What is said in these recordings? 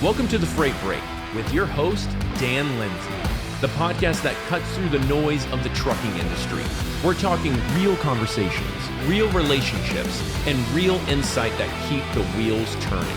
Welcome to The Freight Break with your host, Dan Lindsey, the podcast that cuts through the noise of the trucking industry. We're talking real conversations, real relationships, and real insight that keep the wheels turning.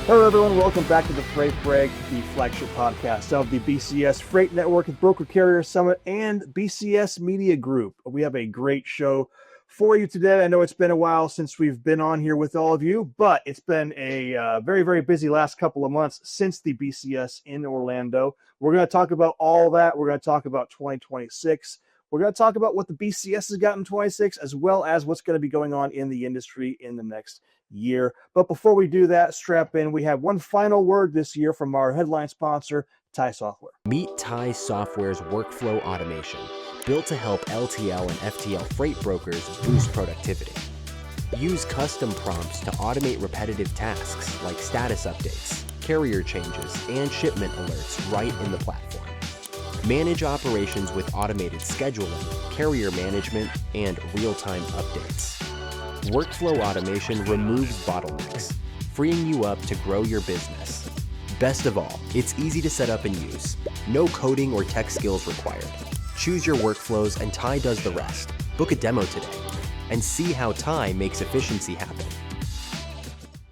Hello, everyone. Welcome back to The Freight Break, the flagship podcast of the BCS Freight Network, Broker Carrier Summit, and BCS Media Group. We have a great show for you today. I know it's been a while since we've been on here with all of you, but it's been a very, very busy last couple of months since the BCS in Orlando. We're going to talk about all that. We're going to talk about 2026. We're going to talk about what the BCS has got in 26, as well as what's going to be going on in the industry in the next year. But before we do that, strap in. We have one final word this year from our headline sponsor, TIE Software. Meet TIE Software's workflow automation, built to help LTL and FTL freight brokers boost productivity. Use custom prompts to automate repetitive tasks like status updates, carrier changes, and shipment alerts right in the platform. Manage operations with automated scheduling, carrier management, and real-time updates. Workflow automation removes bottlenecks, freeing you up to grow your business. Best of all, it's easy to set up and use. No coding or tech skills required. Choose your workflows and TIE does the rest. Book a demo today and see how TIE makes efficiency happen.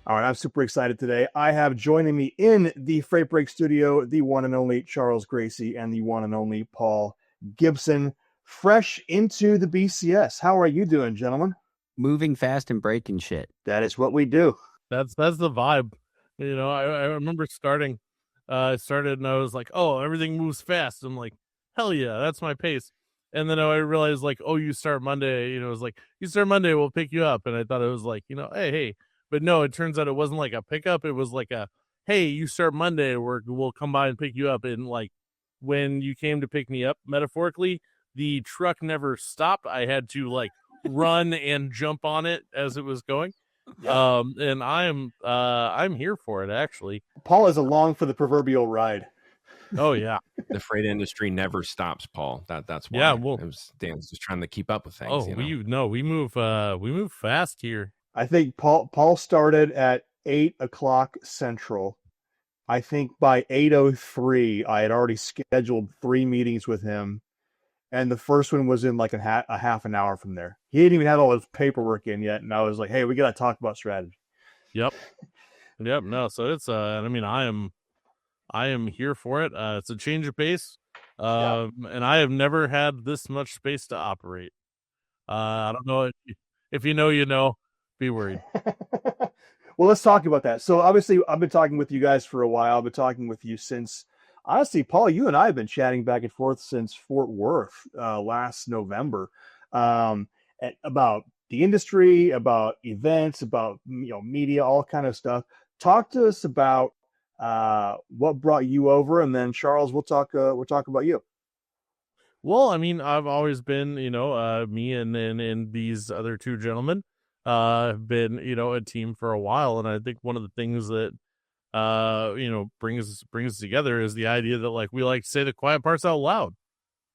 All right, I'm super excited today. I have joining me in the Freight Break studio, the one and only Charles Gracey and the one and only Paul Gibson, fresh into the BCS. How are you doing, gentlemen? Moving fast and breaking shit. That is what we do. That's the vibe. You know, I remember starting, I started and I was like, oh, everything moves fast. I'm like, hell yeah, that's my pace. And then I realized like, oh, you start Monday, you know, it was like, you start Monday, we'll pick you up. And I thought it was like, you know, hey. But no, it turns out it wasn't like a pickup. It was like a, hey, you start Monday, we'll come by and pick you up. And like when you came to pick me up, metaphorically, the truck never stopped. I had to like run and jump on it as it was going. Yeah. And I'm here for it, actually. Paul is along for the proverbial ride. Oh yeah. The freight industry never stops, Paul. That's why. Yeah, well, Dan's just trying to keep up with things. Oh, we move fast here. I think Paul started at 8 o'clock Central. I think by 8:03, I had already scheduled 3 meetings with him. And the first one was in like a half an hour from there. He didn't even have all his paperwork in yet. And I was like, hey, we got to talk about strategy. Yep. No, so it's, I mean, I am here for it. It's a change of pace. And I have never had this much space to operate. I don't know if you know, be worried. Well, let's talk about that. So obviously I've been talking with you guys for a while. I've been talking with you since, honestly, Paul, you and I have been chatting back and forth since Fort Worth last November about the industry, about events, about media, all kind of stuff. Talk to us about what brought you over, and then Charles, we'll talk about you. Well, I mean, I've always been, me and these other two gentlemen have been, a team for a while, and I think one of the things that brings us together is the idea that like we like to say the quiet parts out loud.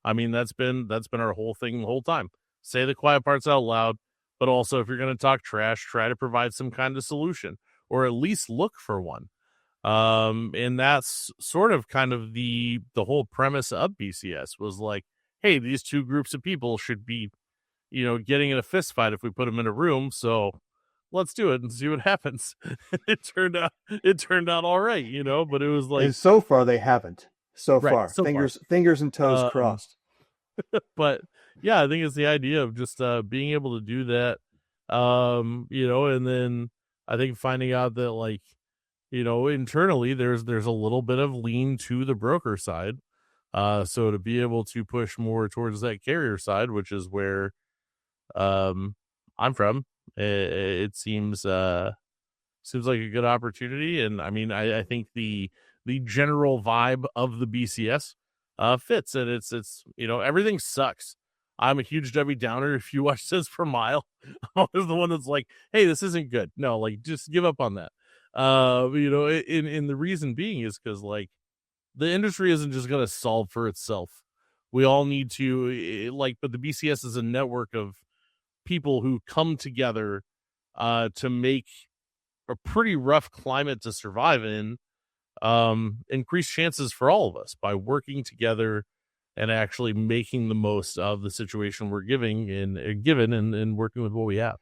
I mean, that's been our whole thing the whole time. Say the quiet parts out loud, but also if you're going to talk trash, try to provide some kind of solution or at least look for one. And that's sort of kind of the whole premise of BCS was like, hey, these two groups of people should be, getting in a fist fight if we put them in a room. So let's do it and see what happens. It turned out all right, but it was like, and so far they haven't. Right, Fingers and toes crossed. But yeah, I think it's the idea of just being able to do that. And then I think finding out that like, internally there's a little bit of lean to the broker side. So to be able to push more towards that carrier side, which is where I'm from, it seems like a good opportunity. And I mean, I think the general vibe of the BCS fits, and it's everything sucks. I'm a huge Debbie Downer. If you watch this for a mile, I'm always the one that's like, hey, this isn't good. No, like just give up on that. In the reason being is because like the industry isn't just going to solve for itself. We all need to but the BCS is a network of people who come together to make a pretty rough climate to survive in, increase chances for all of us by working together and actually making the most of the situation we're given and working with what we have.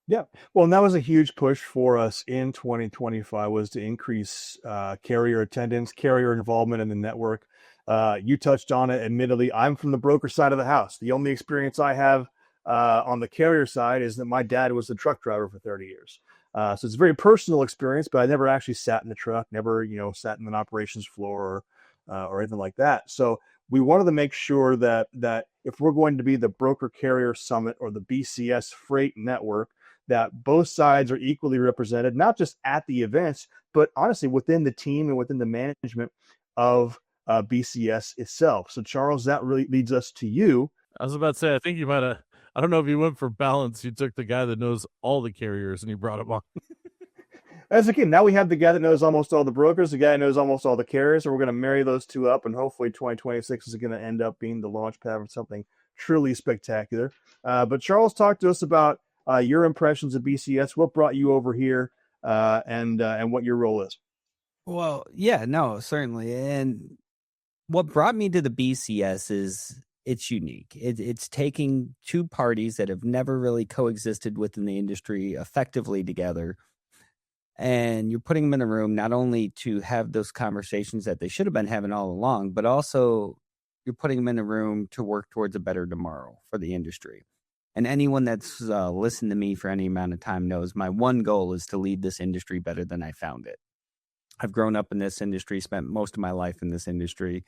Yeah. Well, and that was a huge push for us in 2025 was to increase carrier attendance, carrier involvement in the network. You touched on it. Admittedly, I'm from the broker side of the house. The only experience I have on the carrier side is that my dad was the truck driver for 30 years. So it's a very personal experience, but I never actually sat in the truck, never, sat in an operations floor or anything like that. So we wanted to make sure that if we're going to be the Broker Carrier Summit or the BCS Freight Network, that both sides are equally represented, not just at the events, but honestly within the team and within the management of BCS itself. So Charles, that really leads us to you. I was about to say, I think you might have, I don't know if you went for balance. You took the guy that knows all the carriers and you brought him on. As again, now we have the guy that knows almost all the brokers, the guy that knows almost all the carriers, and we're going to marry those two up, and hopefully 2026 is going to end up being the launch pad for something truly spectacular. But Charles, talk to us about your impressions of BCS, what brought you over here, and what your role is. Well, yeah, no, certainly. And what brought me to the BCS is it's unique. It's taking two parties that have never really coexisted within the industry effectively together, and you're putting them in a room not only to have those conversations that they should have been having all along, but also you're putting them in a room to work towards a better tomorrow for the industry. And anyone that's listened to me for any amount of time knows my one goal is to leave this industry better than I found it. I've grown up in this industry, spent most of my life in this industry,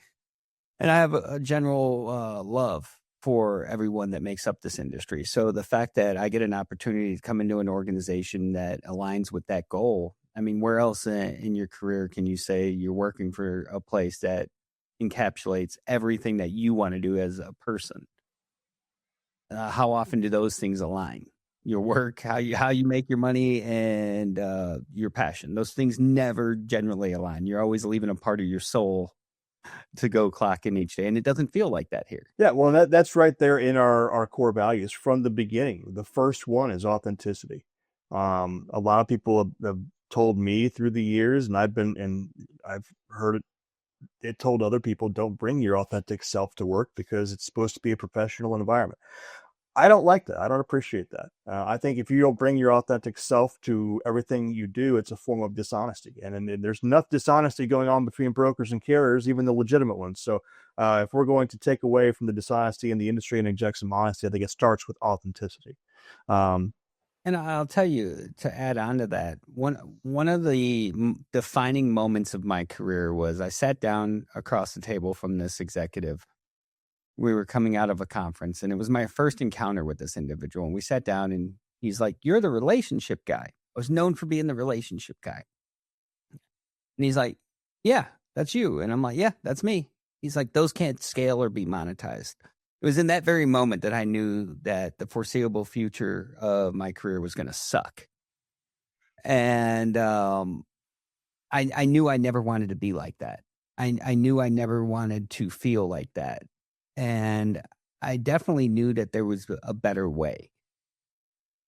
and I have a general love for everyone that makes up this industry. So the fact that I get an opportunity to come into an organization that aligns with that goal, I mean, where else in your career can you say you're working for a place that encapsulates everything that you want to do as a person? How often do those things align? Your work, how you make your money, and your passion. Those things never generally align. You're always leaving a part of your soul to go clock in each day, and it doesn't feel like that here. Yeah, well, that's right there in our core values from the beginning. The first one is authenticity. A lot of people have told me through the years, and I've heard it told other people, don't bring your authentic self to work because it's supposed to be a professional environment. I don't like that. I don't appreciate that. I think if you don't bring your authentic self to everything you do, it's a form of dishonesty. And there's enough dishonesty going on between brokers and carriers, even the legitimate ones. So if we're going to take away from the dishonesty in the industry and inject some honesty, I think it starts with authenticity. And I'll tell you, to add on to that, one of the defining moments of my career was I sat down across the table from this executive. We were coming out of a conference, and it was my first encounter with this individual. And we sat down, and he's like, "You're the relationship guy." I was known for being the relationship guy. And he's like, "Yeah, that's you." And I'm like, "Yeah, that's me." He's like, "Those can't scale or be monetized." It was in that very moment that I knew that the foreseeable future of my career was going to suck. And I knew I never wanted to be like that. I knew I never wanted to feel like that. And I definitely knew that there was a better way.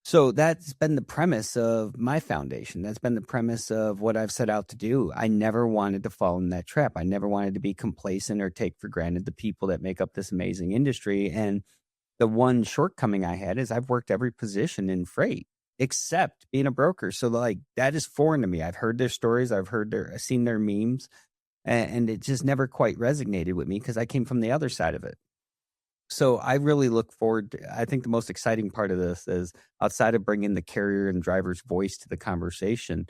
So that's been the premise of my foundation. That's been the premise of what I've set out to do. I never wanted to fall in that trap. I never wanted to be complacent or take for granted the people that make up this amazing industry. And the one shortcoming I had is I've worked every position in freight except being a broker. So like that is foreign to me. I've heard their stories. I've seen their memes. And it just never quite resonated with me because I came from the other side of it. So I really look forward to, I think the most exciting part of this is outside of bringing the carrier and driver's voice to the conversation,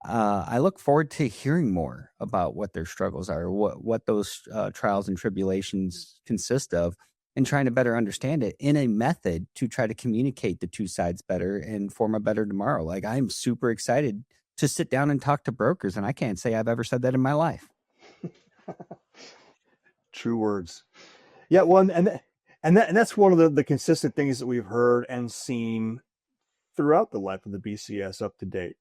I look forward to hearing more about what their struggles are, what those trials and tribulations consist of, and trying to better understand it in a method to try to communicate the two sides better and form a better tomorrow. Like I'm super excited to sit down and talk to brokers, and I can't say I've ever said that in my life. True words. Yeah, well, and that's one of the consistent things that we've heard and seen throughout the life of the BCS up to date,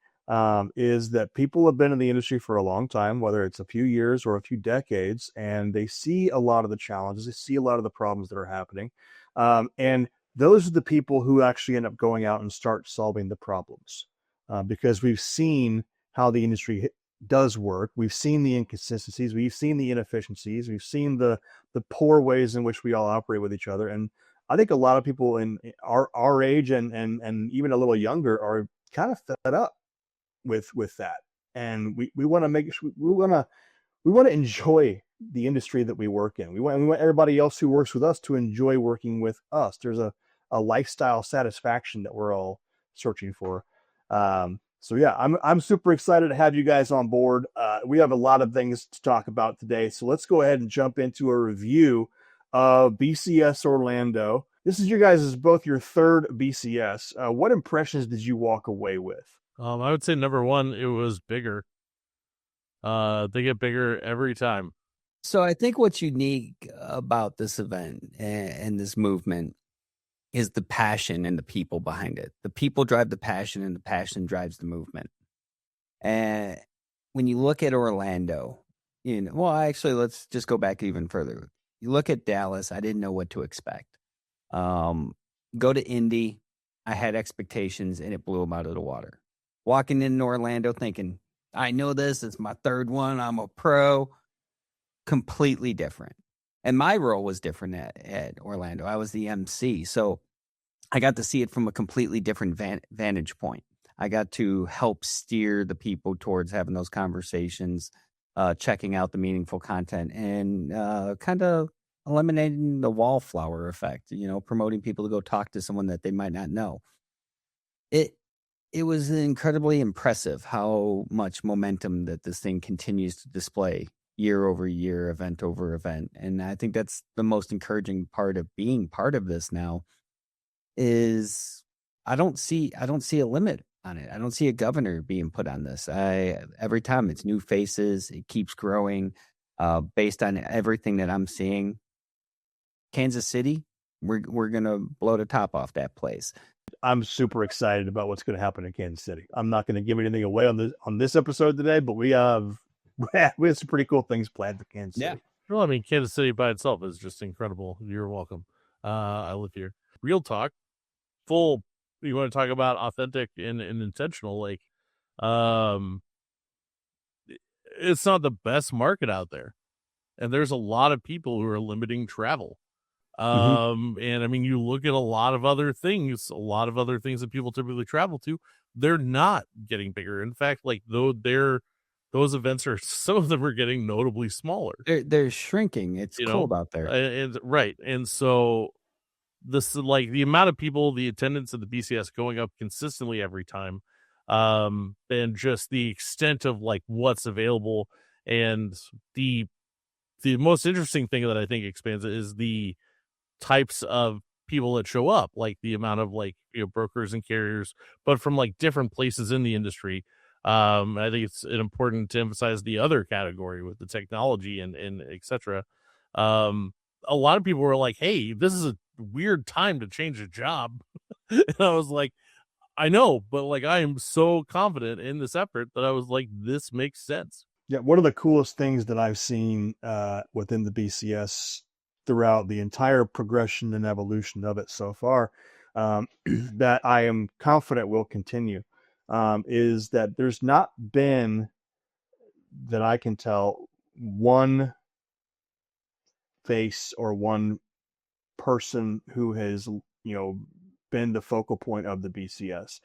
is that people have been in the industry for a long time, whether it's a few years or a few decades, and they see a lot of the challenges, they see a lot of the problems that are happening, and those are the people who actually end up going out and start solving the problems. because we've seen how the industry does work. We've seen the inconsistencies. We've seen the inefficiencies. We've seen the poor ways in which we all operate with each other. And I think a lot of people in our age and even a little younger are kind of fed up with that. And we want to make we want to enjoy the industry that we work in. We want everybody else who works with us to enjoy working with us. There's a lifestyle satisfaction that we're all searching for. So yeah, I'm super excited to have you guys on board. We have a lot of things to talk about today. So let's go ahead and jump into a review of BCS Orlando. This is both your third BCS. What impressions did you walk away with? I would say number one, it was bigger. They get bigger every time. So I think what's unique about this event and this movement is the passion and the people behind it. The people drive the passion, and the passion drives the movement. And when you look at Orlando, actually, let's just go back even further. You look at Dallas, I didn't know what to expect. Go to Indy, I had expectations, and it blew them out of the water. Walking into Orlando thinking, I know this, it's my third one, I'm a pro. Completely different. And my role was different at Orlando. I was the MC. So I got to see it from a completely different vantage point. I got to help steer the people towards having those conversations, checking out the meaningful content, and kind of eliminating the wallflower effect, promoting people to go talk to someone that they might not know. It was incredibly impressive how much momentum that this thing continues to display year over year, event over event. And I think that's the most encouraging part of being part of this now is I don't see a limit on it. I don't see a governor being put on this. Every time it's new faces, it keeps growing based on everything that I'm seeing. Kansas City, we're going to blow the top off that place. I'm super excited about what's going to happen in Kansas City. I'm not going to give anything away on this episode today, but we have some pretty cool things planned for Kansas City. Well, I mean, Kansas City by itself is just incredible. You're welcome. I live here. Real talk, you want to talk about authentic and intentional, like, it's not the best market out there. And there's a lot of people who are limiting travel. And I mean, you look at a lot of other things that people typically travel to, they're not getting bigger. In fact, like those events some of them are getting notably smaller. They're shrinking. It's cold out there. And right. And so this, like, the amount of people, the attendance of the BCS going up consistently every time, and just the extent of like what's available. And the most interesting thing that I think expands it is the types of people that show up, like the amount of brokers and carriers, but from like different places in the industry. I think it's important to emphasize the other category with the technology and et cetera. A lot of people were like, hey, this is a weird time to change a job. And I was like, I know, but like, I am so confident in this effort that I was like, this makes sense. Yeah. One of the coolest things that I've seen within the BCS throughout the entire progression and evolution of it so far, that I am confident will continue, is that there's not been, that I can tell, one face or one person who has, been the focal point of the BCS.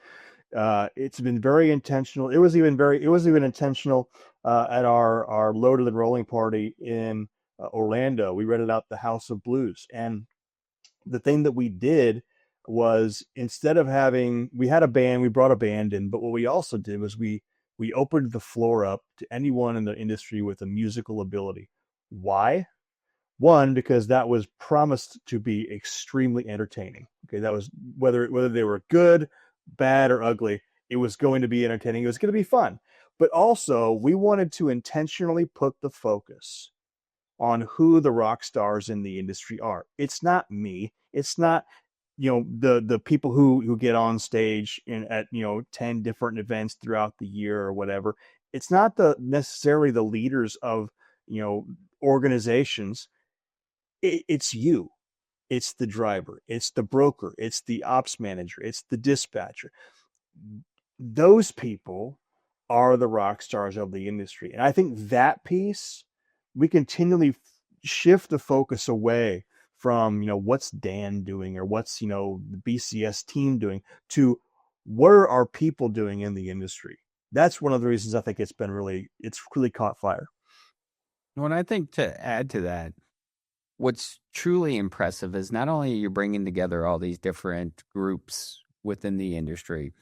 It's been very intentional. It was even intentional at our loaded and rolling party in Orlando. We rented out the House of Blues, and the thing that we did was, instead of we had a band, we brought a band in, but what we also did was we opened the floor up to anyone in the industry with a musical ability. Why? One, because that was promised to be extremely entertaining. Okay, that was whether they were good, bad, or ugly, it was going to be entertaining. It was going to be fun. But also, we wanted to intentionally put the focus on who the rock stars in the industry are. It's not me. It's not, the people who get on stage at 10 different events throughout the year or whatever. It's not necessarily the leaders of organizations. It's you. It's the driver. It's the broker. It's the ops manager. It's the dispatcher. those people are the rock stars of the industry. And I think that piece, we continually shift the focus away from, what's Dan doing or what's, the BCS team doing to what are our people doing in the industry. That's one of the reasons I think it's really caught fire. When I think to add to that, what's truly impressive is not only you're bringing together all these different groups within the industry,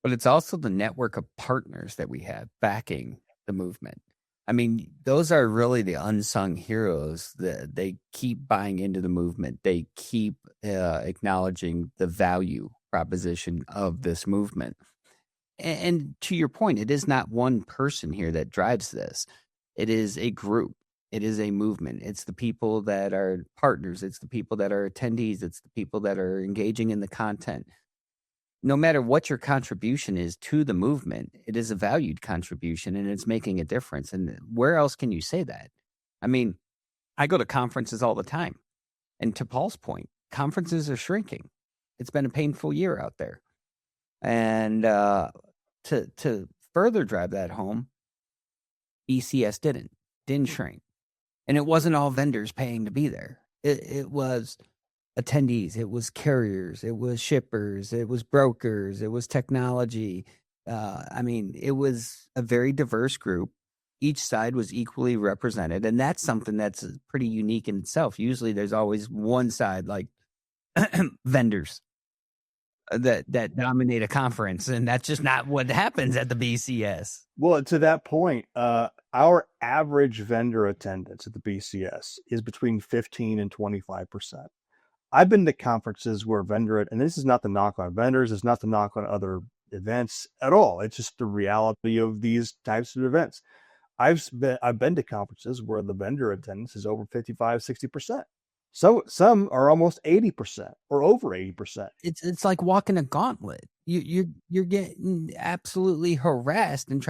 but it's also the network of partners that we have backing the movement. I mean, those are really the unsung heroes that they keep buying into the movement. They keep acknowledging the value proposition of this movement. And to your point, it is not one person here that drives this. It is a group. It is a movement. It's the people that are partners. It's the people that are attendees. It's the people that are engaging in the content. No matter what your contribution is to the movement, it is a valued contribution and it's making a difference. And where else can you say that? I mean, I go to conferences all the time. And to Paul's point, conferences are shrinking. It's been a painful year out there. And to further drive that home, BCS didn't shrink. And it wasn't all vendors paying to be there. It was attendees, it was carriers, it was shippers, it was brokers, it was technology. I mean, it was a very diverse group. Each side was equally represented. And that's something that's pretty unique in itself. Usually there's always one side, like vendors, that dominate a conference, and that's just not what happens at the BCS. Well, to that point, our average vendor attendance at the BCS is between 15 and 25%. I've been to conferences where and this is not the knock on vendors, it's not the knock on other events at all. It's just the reality of these types of events. I've been to conferences where the vendor attendance is over 55, 60%. So some are almost 80% or over 80%. It's like walking a gauntlet. You're getting absolutely harassed and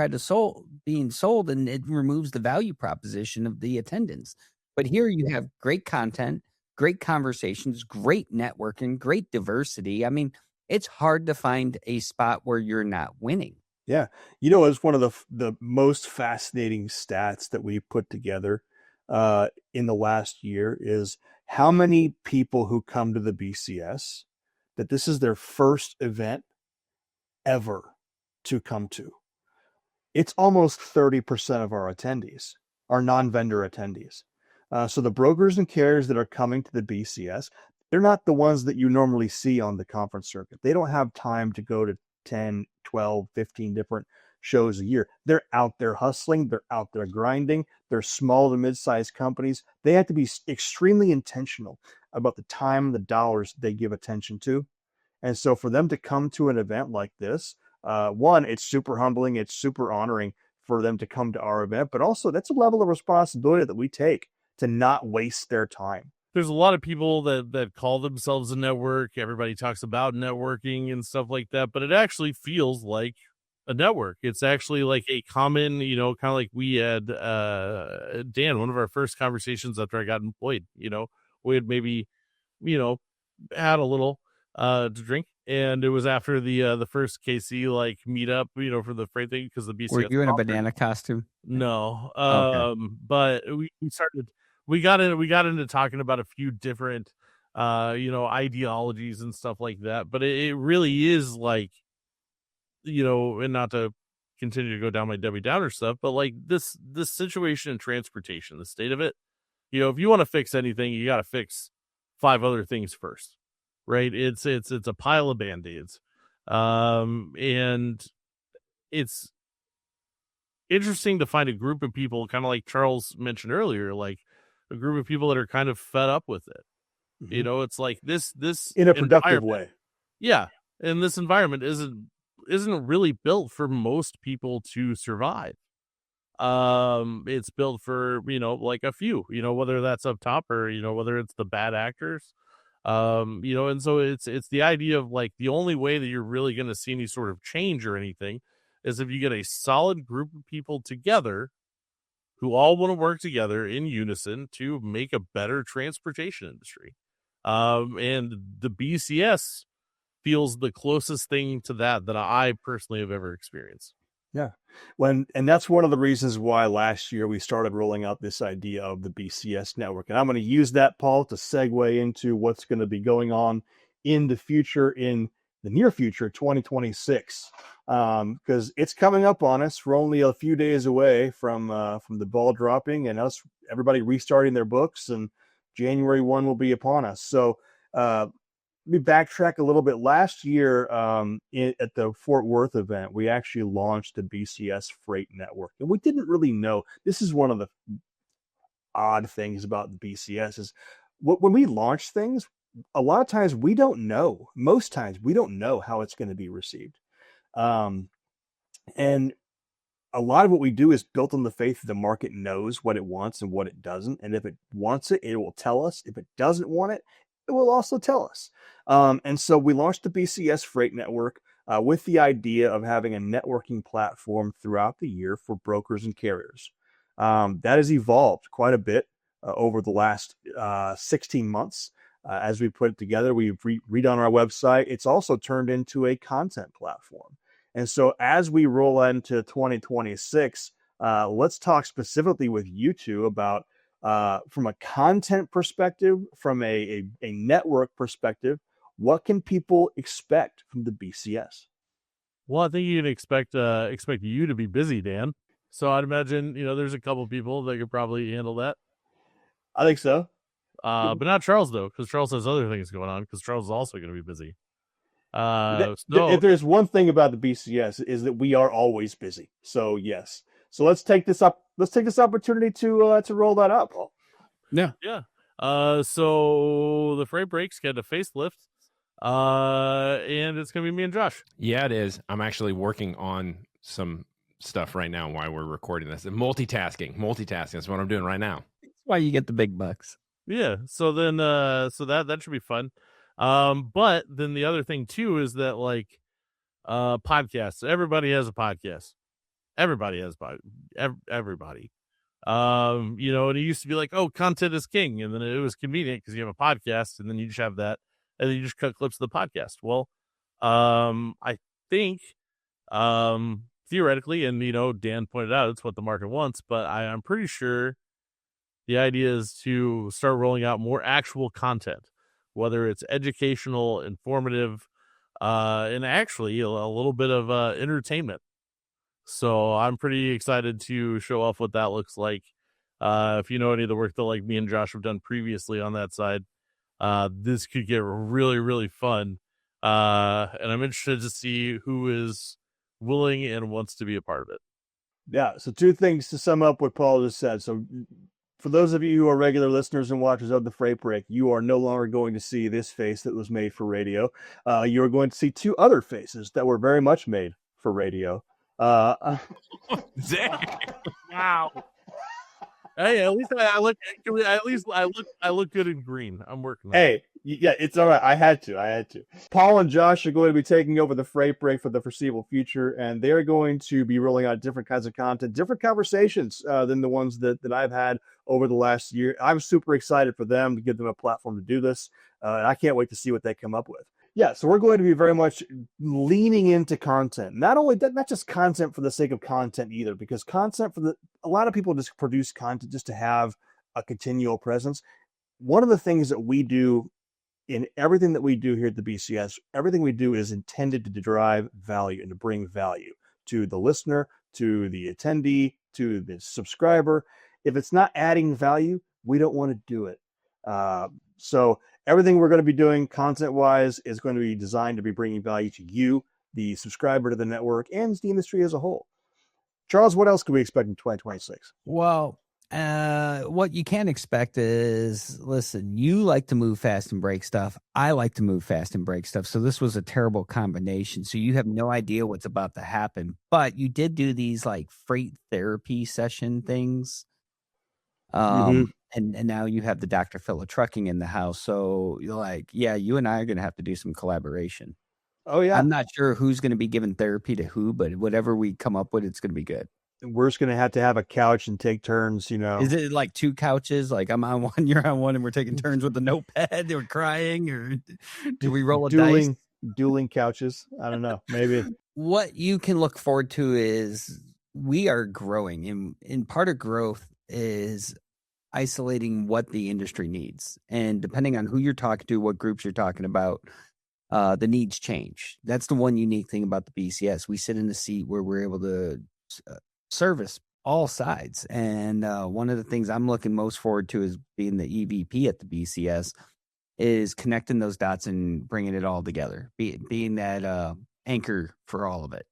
being sold, and it removes the value proposition of the attendance. But here you have great content, great conversations, great networking, great diversity. I mean, it's hard to find a spot where you're not winning. Yeah. It's one of the most fascinating stats that we put together in the last year is how many people who come to the BCS that this is their first event ever to come to. It's almost 30% of our attendees, our non-vendor attendees. So the brokers and carriers that are coming to the BCS, they're not the ones that you normally see on the conference circuit. They don't have time to go to 10, 12, 15 different shows a year. They're out there hustling. They're out there grinding. They're small to mid-sized companies. They have to be extremely intentional about the time and the dollars they give attention to. And so for them to come to an event like this, one, it's super humbling. It's super honoring for them to come to our event, but also that's a level of responsibility that we take to not waste their time. There's a lot of people that call themselves a network. Everybody talks about networking and stuff like that, but it actually feels like a network. It's actually like a common, kind of like we had, Dan, one of our first conversations after I got employed, we had maybe, had a little to drink. And it was after the first KC meetup, for the freight thing, because the BCS. Were you in a banana costume? No. Okay. But we got into talking about a few different, ideologies and stuff like that. But it really is like, and not to continue to go down my Debbie Downer stuff, but like this situation in transportation, the state of it, if you want to fix anything, you got to fix 5 other things first, right? It's a pile of Band-Aids. And it's interesting to find a group of people, kind of like Charles mentioned earlier, like a group of people that are kind of fed up with it. Mm-hmm. It's like this in a productive way. Yeah. And this environment isn't really built for most people to survive. It's built for, like a few, whether that's up top or, whether it's the bad actors, and so it's the idea of like the only way that you're really going to see any sort of change or anything is if you get a solid group of people together who all want to work together in unison to make a better transportation industry. And the BCS feels the closest thing to that I personally have ever experienced. Yeah. And that's one of the reasons why last year we started rolling out this idea of the BCS network. And I'm going to use that, Paul, to segue into what's going to be going on in the future, in the near future, 2026, because it's coming up on us. We're only a few days away from the ball dropping and everybody restarting their books, and January 1 will be upon us. So let me backtrack a little bit. Last year at the Fort Worth event, we actually launched the BCS Freight Network. And we didn't really know. This is one of the odd things about the BCS is when we launch things, a lot of times we don't know. Most times we don't know how it's going to be received. And a lot of what we do is built on the faith that the market knows what it wants and what it doesn't. And if it wants it, it will tell us. If it doesn't want it, it will also tell us. And so we launched the BCS Freight Network with the idea of having a networking platform throughout the year for brokers and carriers. That has evolved quite a bit over the last 16 months. As we put it together, we've redone our website. It's also turned into a content platform. And so as we roll into 2026, let's talk specifically with you two about from a content perspective, from a network perspective, what can people expect from the BCS? Well, I think you can expect you to be busy, Dan. So I'd imagine, there's a couple people that could probably handle that. I think so. But not Charles, though, because Charles has other things going on, because Charles is also going to be busy. If there's one thing about the BCS is that we are always busy. So yes. So let's take this opportunity to roll that up. Yeah. So the Freight Breaks get a facelift, and it's gonna be me and Josh. Yeah, it is. I'm actually working on some stuff right now while we're recording this. Multitasking is what I'm doing right now. That's why you get the big bucks. Yeah. So then, so that should be fun. But then the other thing too is that podcasts. Everybody has a podcast. Everybody has everybody. And it used to be like, oh, content is king, and then it was convenient because you have a podcast, and then you just have that, and then you just cut clips of the podcast. Well, I think, theoretically, and Dan pointed out, it's what the market wants, but I'm pretty sure the idea is to start rolling out more actual content, whether it's educational, informative, and actually a little bit of entertainment. So I'm pretty excited to show off what that looks like. If you know any of the work that me and Josh have done previously on that side, this could get really, really fun. And I'm interested to see who is willing and wants to be a part of it. Yeah. So two things to sum up what Paul just said. So for those of you who are regular listeners and watchers of the Freight Break, you are no longer going to see this face that was made for radio. You are going to see two other faces that were very much made for radio. Dang. Wow. Hey, at least I look good in green. I'm working on it. Yeah, it's all right. I had to. Paul and Josh are going to be taking over the Freight Break for the foreseeable future, and they're going to be rolling out different kinds of content, different conversations than the ones that I've had over the last year. I'm super excited for them to give them a platform to do this, and I can't wait to see what they come up with. Yeah, so we're going to be very much leaning into content. Not just content for the sake of content either, because a lot of people just produce content just to have a continual presence. One of the things that we do in everything that we do here at the BCS, everything we do is intended to derive value and to bring value to the listener, to the attendee, to the subscriber. If it's not adding value, we don't want to do it. So everything we're going to be doing content-wise is going to be designed to be bringing value to you, the subscriber to the network, and the industry as a whole. Charles, what else can we expect in 2026? Well, what you can expect is, listen, you like to move fast and break stuff. I like to move fast and break stuff. So this was a terrible combination. So you have no idea what's about to happen. But you did do these freight therapy session things. And now you have the Dr. Phil of Trucking in the house. So you're you and I are going to have to do some collaboration. Oh, yeah. I'm not sure who's going to be giving therapy to who, but whatever we come up with, it's going to be good. We're just going to have a couch and take turns, Is it like two couches? Like I'm on one, you're on one, and we're taking turns with the notepad? Or crying? Or do we roll a dice? dueling couches. I don't know. Maybe. What you can look forward to is we are growing, and part of growth is isolating what the industry needs. And depending on who you're talking to, what groups you're talking about, the needs change. That's the one unique thing about the BCS. We sit in the seat where we're able to service all sides. And one of the things I'm looking most forward to is being the EVP at the BCS is connecting those dots and bringing it all together, being that anchor for all of it.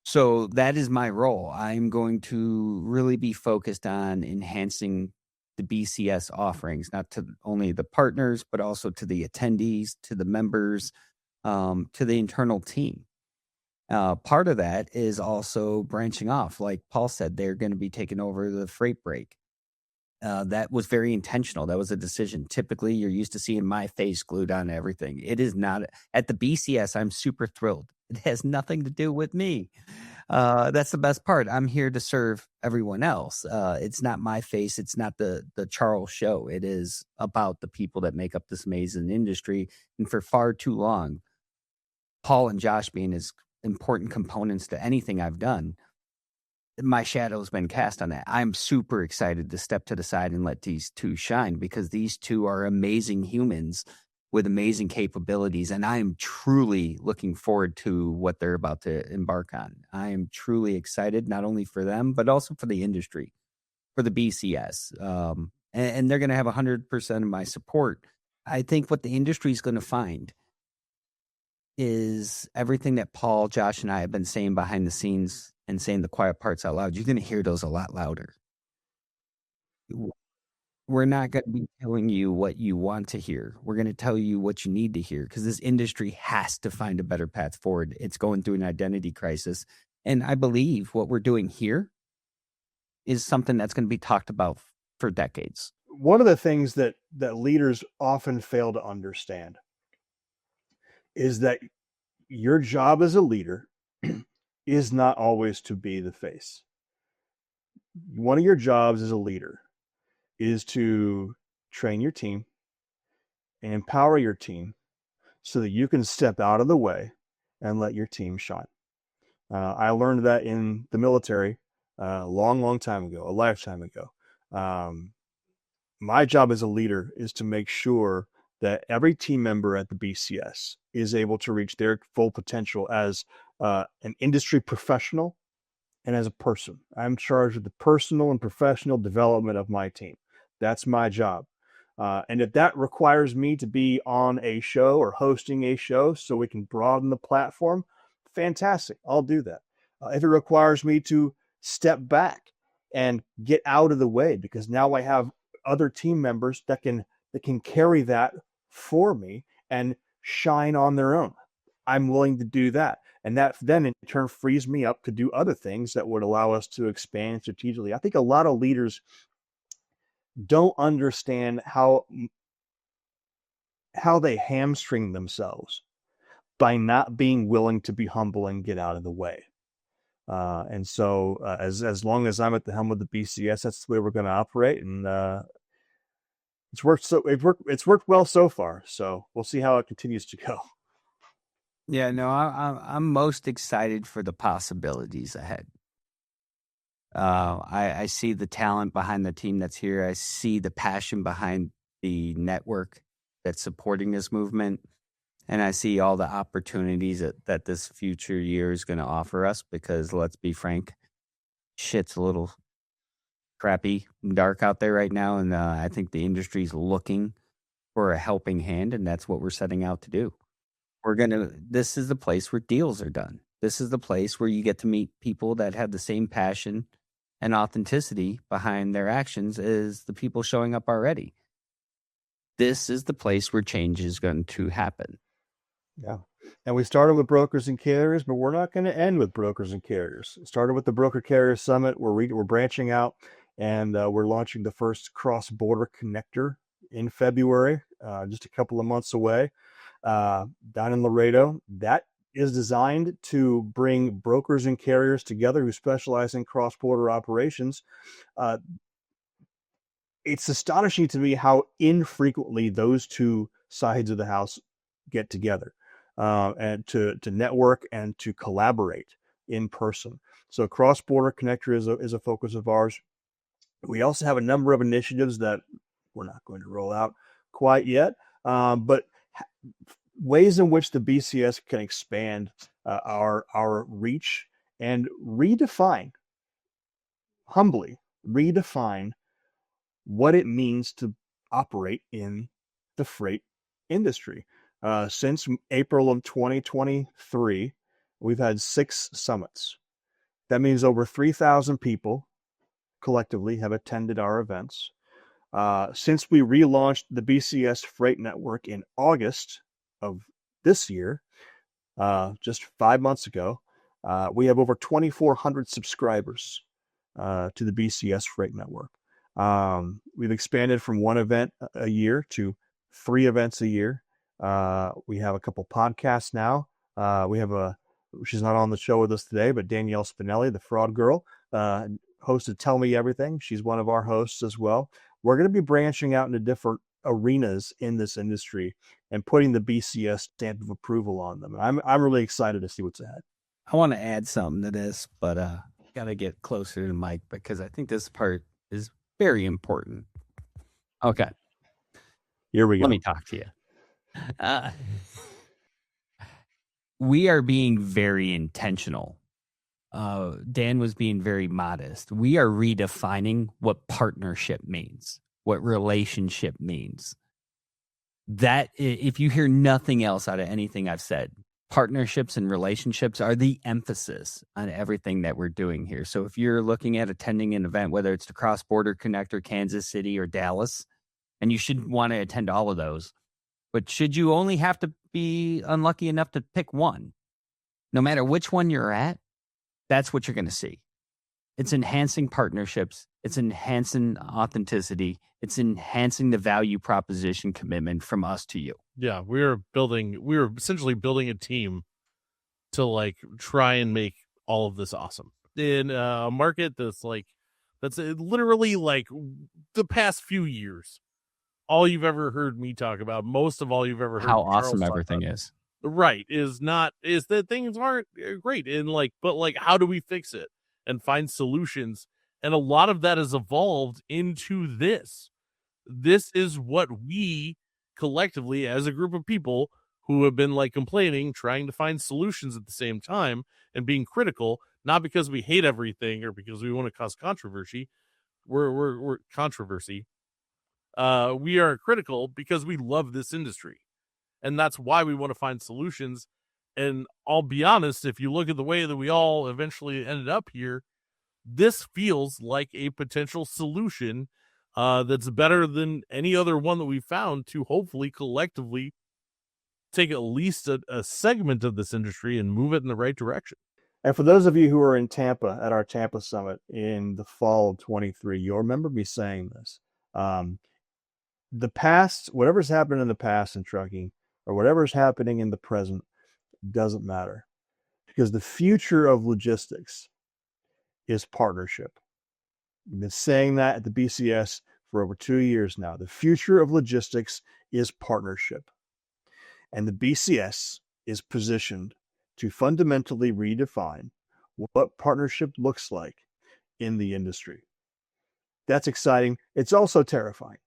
So that is my role. I'm going to really be focused on enhancing the BCS offerings, not to only the partners, but also to the attendees, to the members, to the internal team. Part of that is also branching off. Like Paul said, they're going to be taking over the freight break. That was very intentional. That was a decision. Typically, you're used to seeing my face glued on everything. It is not. At the BCS, I'm super thrilled. It has nothing to do with me. That's the best part. I'm here to serve everyone else. It's not my face. It's not the Charles show. It is about the people that make up this amazing industry. And for far too long, Paul and Josh being as important components to anything I've done, my shadow's been cast on that. I'm super excited to step to the side and let these two shine, because these two are amazing humans with amazing capabilities. And I am truly looking forward to what they're about to embark on. I am truly excited, not only for them, but also for the industry, for the BCS. And they're going to have 100% of my support. I think what the industry is going to find is everything that Paul, Josh, and I have been saying behind the scenes and saying the quiet parts out loud. You're going to hear those a lot louder. We're not going to be telling you what you want to hear. We're going to tell you what you need to hear, because this industry has to find a better path forward. It's going through an identity crisis. And I believe what we're doing here is something that's going to be talked about for decades. One of the things that leaders often fail to understand is that your job as a leader is not always to be the face. One of your jobs as a leader is to train your team and empower your team so that you can step out of the way and let your team shine. I learned that in the military a long time ago, a lifetime ago. My job as a leader is to make sure that every team member at the BCS is able to reach their full potential as an industry professional and as a person. I'm charged with the personal and professional development of my team. That's my job. And if that requires me to be on a show or hosting a show so we can broaden the platform, fantastic. I'll do that. If it requires me to step back and get out of the way, because now I have other team members that can carry that for me and shine on their own, I'm willing to do that. And that then in turn frees me up to do other things that would allow us to expand strategically. I think a lot of leaders don't understand how they hamstring themselves by not being willing to be humble and get out of the way. And so as long as I'm at the helm of the BCS, that's the way we're going to operate. And it's worked well so far. So we'll see how it continues to go. Yeah, no, I'm most excited for the possibilities ahead. I see the talent behind the team that's here. I see the passion behind the network that's supporting this movement. And I see all the opportunities that this future year is going to offer us, because let's be frank, shit's a little crappy and dark out there right now. And I think the industry's looking for a helping hand, and that's what we're setting out to do. This is the place where deals are done. This is the place where you get to meet people that have the same passion and authenticity behind their actions as the people showing up already. This is the place where change is going to happen. Yeah. And we started with brokers and carriers, but we're not going to end with brokers and carriers. It started with the Broker Carrier Summit. We're branching out, and we're launching the first cross-border connector in February, just a couple of months away, down in Laredo. That is designed to bring brokers and carriers together who specialize in cross-border operations. It's astonishing to me how infrequently those two sides of the house get together. and to network and to collaborate in person. So cross-border connector is a focus of ours. We also have a number of initiatives that we're not going to roll out quite yet, but ways in which the BCS can expand our reach and humbly redefine what it means to operate in the freight industry. Since April of 2023, we've had 6 summits. That means over 3,000 people collectively have attended our events. Since we relaunched the BCS Freight Network in August of this year, just 5 months ago, we have over 2,400 subscribers to the BCS Freight Network. We've expanded from 1 event a year to 3 events a year. We have a couple podcasts now. We have she's not on the show with us today, but Danielle Spinelli, the fraud girl, hosted Tell Me Everything. She's one of our hosts as well. We're going to be branching out into different arenas in this industry and putting the BCS stamp of approval on them. I'm really excited to see what's ahead. I want to add something to this, but got to get closer to the mic because I think this part is very important. Okay. Here we go. Let me talk to you. We are being very intentional. Dan was being very modest. We are redefining what partnership means, what relationship means. That, if you hear nothing else out of anything I've said, partnerships and relationships are the emphasis on everything that we're doing here. So if you're looking at attending an event, whether it's the cross-border connector, Kansas City or Dallas, and you should want to attend all of those, but should you only have to be unlucky enough to pick one, no matter which one you're at, that's what you're going to see. It's enhancing partnerships. It's enhancing authenticity. It's enhancing the value proposition commitment from us to you. Yeah, we're essentially building a team to try and make all of this awesome in a market that's literally the past few years. All you've ever heard me talk about, most of all you've ever heard how Charles awesome talk everything about, is. right, is that things aren't great, and but how do we fix it and find solutions? And a lot of that has evolved into this. This is what we collectively, as a group of people who have been complaining, trying to find solutions at the same time, and being critical, not because we hate everything or because we want to cause controversy. We're controversy. We are critical because we love this industry, and that's why we want to find solutions. And I'll be honest, if you look at the way that we all eventually ended up here, this feels like a potential solution that's better than any other one that we found to hopefully collectively take at least a segment of this industry and move it in the right direction. And for those of you who are in Tampa at our Tampa Summit in the fall of 23, you'll remember me saying this. The past, whatever's happened in the past in trucking or whatever's happening in the present doesn't matter, because the future of logistics is partnership. We've been saying that at the BCS for over 2 years now. The future of logistics is partnership. And the BCS is positioned to fundamentally redefine what partnership looks like in the industry. That's exciting. It's also terrifying.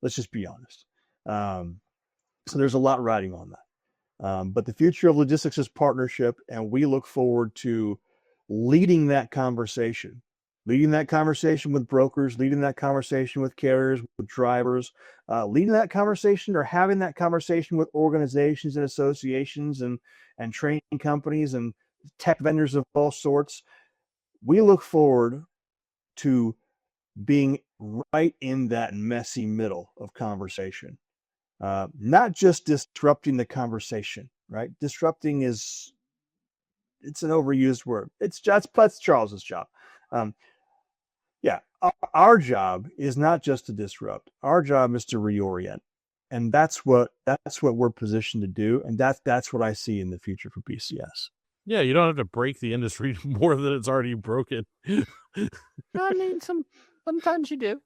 Let's just be honest. So there's a lot riding on that. But the future of logistics is partnership, and we look forward to leading that conversation with brokers, leading that conversation with carriers, with drivers, leading that conversation or having that conversation with organizations and associations and training companies and tech vendors of all sorts. We look forward to being right in that messy middle of conversation, not just disrupting the conversation, right? Disrupting it's an overused word. That's Charles's job. Our job is not just to disrupt. Our job is to reorient, and that's what we're positioned to do, and that's what I see in the future for BCS. Yeah, you don't have to break the industry more than it's already broken. I mean, sometimes you do.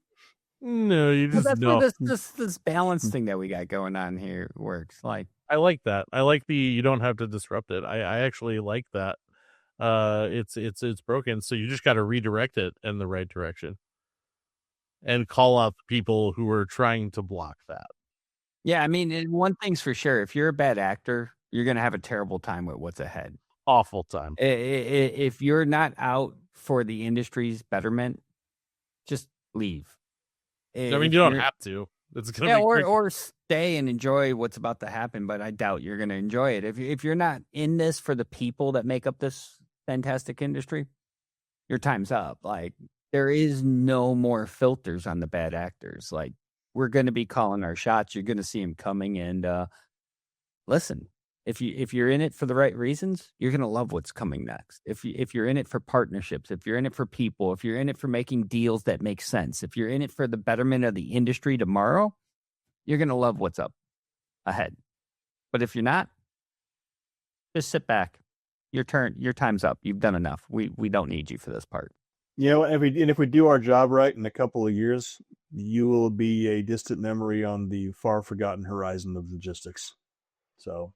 No, you just that's know. where this balance thing that we got going on here works. I like that. I like you don't have to disrupt it. I actually like that. It's broken, so you just got to redirect it in the right direction and call out the people who are trying to block that. Yeah, I mean, one thing's for sure: if you're a bad actor, you're going to have a terrible time with what's ahead. Awful time. If you're not out for the industry's betterment, just leave. I mean, you don't have to. It's gonna be or stay and enjoy what's about to happen, but I doubt you're going to enjoy it. If you're not in this for the people that make up this fantastic industry, your time's up. Like, there is no more filters on the bad actors. Like, we're going to be calling our shots. You're going to see them coming. And listen, if you're in it for the right reasons, you're going to love what's coming next. If you're in it for partnerships, if you're in it for people, if you're in it for making deals that make sense, if you're in it for the betterment of the industry tomorrow, you're going to love what's up ahead. But if you're not, just sit back. Your time's up. You've done enough. We don't need you for this part. You know, if we do our job right in a couple of years, you will be a distant memory on the far forgotten horizon of logistics. So,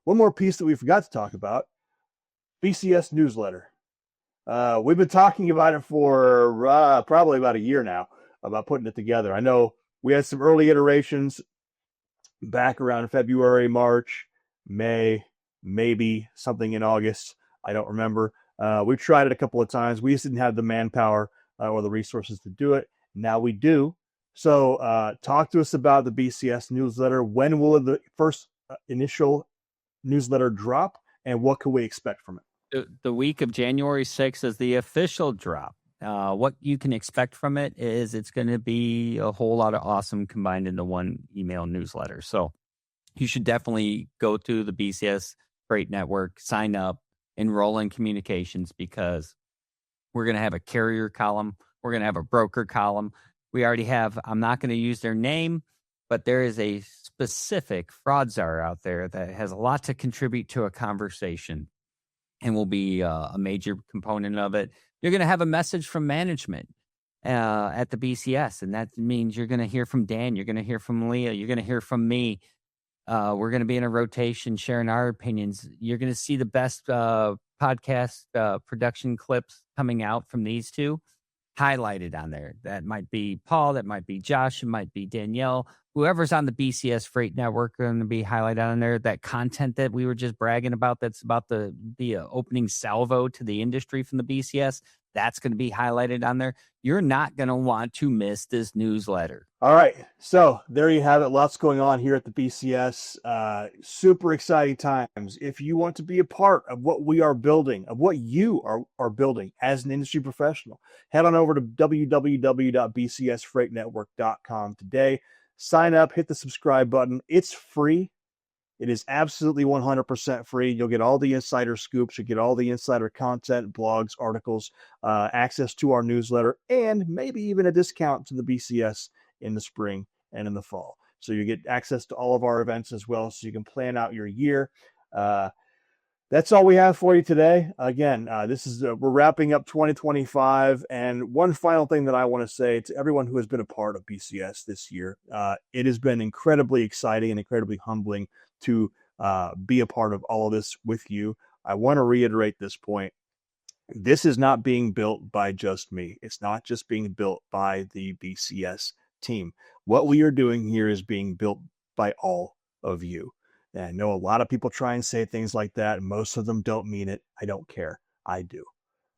one more piece that we forgot to talk about: BCS newsletter. We've been talking about it for probably about a year now, about putting it together. I know we had some early iterations back around February, March, May, maybe something in August. I don't remember. We tried it a couple of times. We just didn't have the manpower or the resources to do it. Now we do. So talk to us about the BCS newsletter. When will the first initial newsletter drop, and what can we expect from it? The week of January 6th is the official drop. What you can expect from it is it's going to be a whole lot of awesome combined into one email newsletter. So you should definitely go to the BCS Freight Network, sign up, enroll in communications, because we're going to have a carrier column. We're going to have a broker column. We already have, I'm not going to use their name, but there is a specific fraud czar out there that has a lot to contribute to a conversation and will be a major component of it. You're going to have a message from management at the BCS, and that means you're going to hear from Dan. You're going to hear from Leah. You're going to hear from me. We're going to be in a rotation sharing our opinions. You're going to see the best podcast production clips coming out from these two highlighted on there. That might be Paul, that might be Josh, it might be Danielle. Whoever's on the BCS Freight Network are going to be highlighted on there. That content that we were just bragging about, that's about the opening salvo to the industry from the BCS, that's going to be highlighted on there. You're not going to want to miss this newsletter. All right. So there you have it. Lots going on here at the BCS. Super exciting times. If you want to be a part of what we are building, of what you are building as an industry professional, head on over to www.bcsfreightnetwork.com today. Sign up, hit the subscribe button. It's free. It is absolutely 100% free. You'll get all the insider scoops. You'll get all the insider content, blogs, articles, access to our newsletter, and maybe even a discount to the BCS in the spring and in the fall. So you get access to all of our events as well, so you can plan out your year. That's all we have for you today. Again, we're wrapping up 2025. And one final thing that I want to say to everyone who has been a part of BCS this year, it has been incredibly exciting and incredibly humbling to be a part of all of this with you. I want to reiterate this point. This is not being built by just me. It's not just being built by the BCS team. What we are doing here is being built by all of you. And I know a lot of people try and say things like that. Most of them don't mean it. I don't care. I do.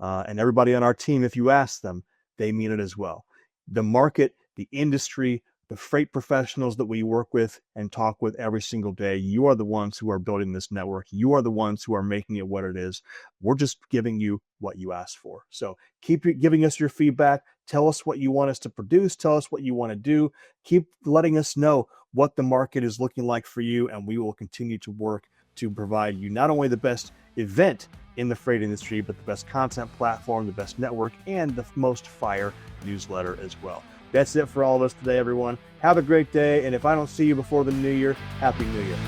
And everybody on our team, if you ask them, they mean it as well. The market, the industry, the freight professionals that we work with and talk with every single day, you are the ones who are building this network. You are the ones who are making it what it is. We're just giving you what you asked for. So keep giving us your feedback. Tell us what you want us to produce. Tell us what you want to do. Keep letting us know what the market is looking like for you, and we will continue to work to provide you not only the best event in the freight industry, but the best content platform, the best network, and the most fire newsletter as well. That's it for all of us today, everyone. Have a great day, and if I don't see you before the new year, Happy New Year.